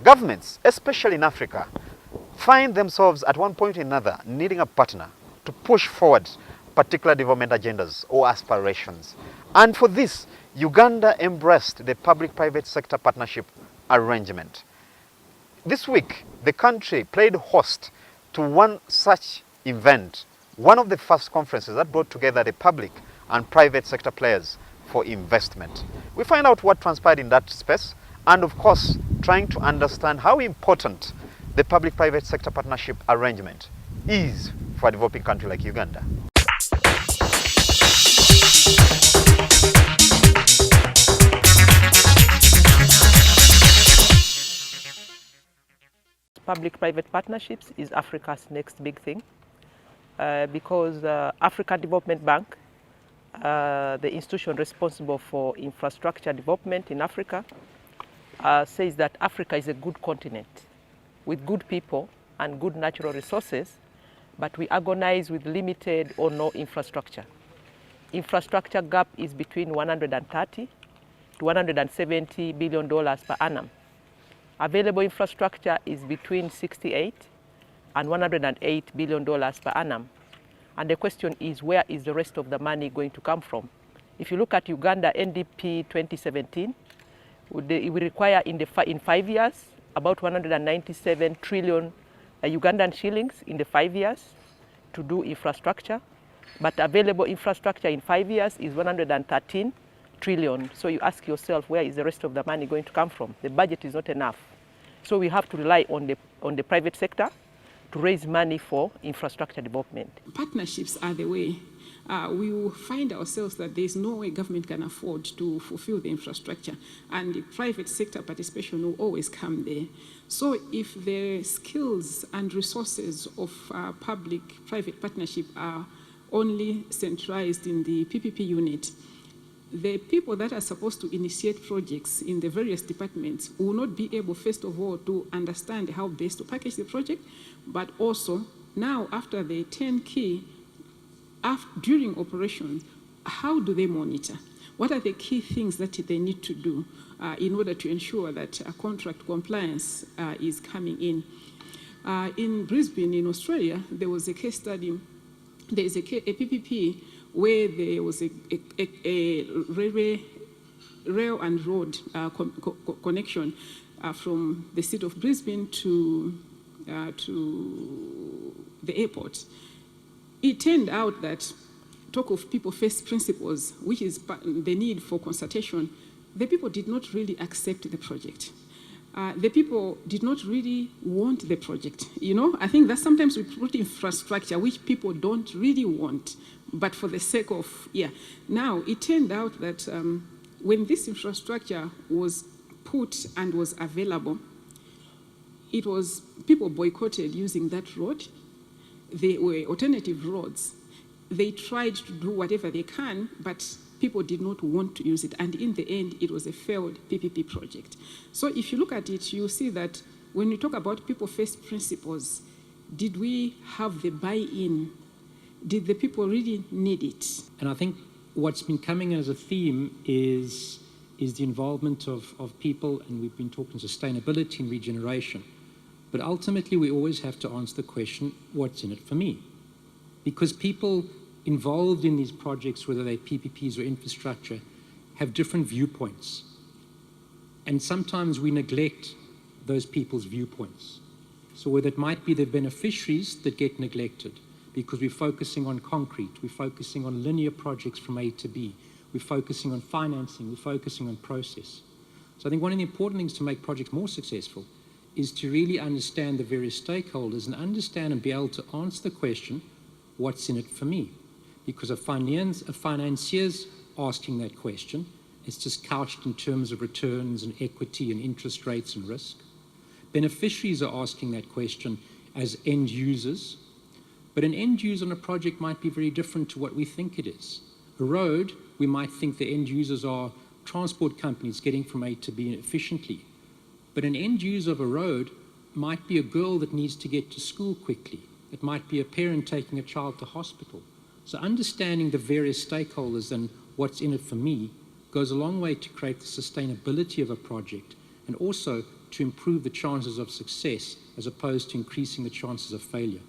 Governments, especially in Africa, find themselves at one point or another needing a partner to push forward particular development agendas or aspirations. And for this, Uganda embraced the public-private sector partnership arrangement. This week, the country played host to one such event, one of the first conferences that brought together the public and private sector players for investment. We find out what transpired in that space and, of course, trying to understand how important the public-private sector partnership arrangement is for a developing country like Uganda. Public-private partnerships is Africa's next big thing because African Development Bank, the institution responsible for infrastructure development in Africa, says that Africa is a good continent with good people and good natural resources, but we agonize with limited or no infrastructure. Infrastructure gap is between 130 to $170 billion per annum. Available infrastructure is between 68 and $108 billion per annum. And the question is, where is the rest of the money going to come from? If you look at Uganda NDP 2017, we require in 5 years about 197 trillion Ugandan shillings in the 5 years to do infrastructure. But available infrastructure in 5 years is 113 trillion. So you ask yourself, where is the rest of the money going to come from? The budget is not enough. So we have to rely on the private sector to raise money for infrastructure development. Partnerships are the way. We will find ourselves that there is no way government can afford to fulfill the infrastructure, and the private sector participation will always come there. So if the skills and resources of public-private partnership are only centralized in the PPP unit, the people that are supposed to initiate projects in the various departments will not be able, first of all, to understand how best to package the project, but also now after the 10 key, during operations, how do they monitor? What are the key things that they need to do in order to ensure that contract compliance is coming in? In Brisbane, in Australia, there was a case study. There is a PPP where there was a rail and road connection from the city of Brisbane to the airport. It turned out that talk of people first principles, which is the need for consultation, the people did not really accept the project. The people did not really want the project. You know, I think that sometimes we put infrastructure which people don't really want, but for the sake of, Now, it turned out that when this infrastructure was put and was available, it was people boycotted using that road. There were alternative roads. They tried to do whatever they can, but people did not want to use it. And in the end, it was a failed PPP project. So if you look at it, you'll see that when you talk about people first principles, did we have the buy-in? Did the people really need it? And I think what's been coming as a theme is the involvement of people, and we've been talking sustainability and regeneration. But ultimately, we always have to answer the question, what's in it for me? Because people involved in these projects, whether they're PPPs or infrastructure, have different viewpoints. And sometimes we neglect those people's viewpoints. So whether it might be the beneficiaries that get neglected because we're focusing on concrete, we're focusing on linear projects from A to B, we're focusing on financing, we're focusing on process. So I think one of the important things to make projects more successful is to really understand the various stakeholders and understand and be able to answer the question, what's in it for me? Because a financier's asking that question, it's just couched in terms of returns and equity and interest rates and risk. Beneficiaries are asking that question as end users, but an end user on a project might be very different to what we think it is. A road, we might think the end users are transport companies getting from A to B efficiently. But an end user of a road might be a girl that needs to get to school quickly. It might be a parent taking a child to hospital. So understanding the various stakeholders and what's in it for me goes a long way to create the sustainability of a project and also to improve the chances of success as opposed to increasing the chances of failure.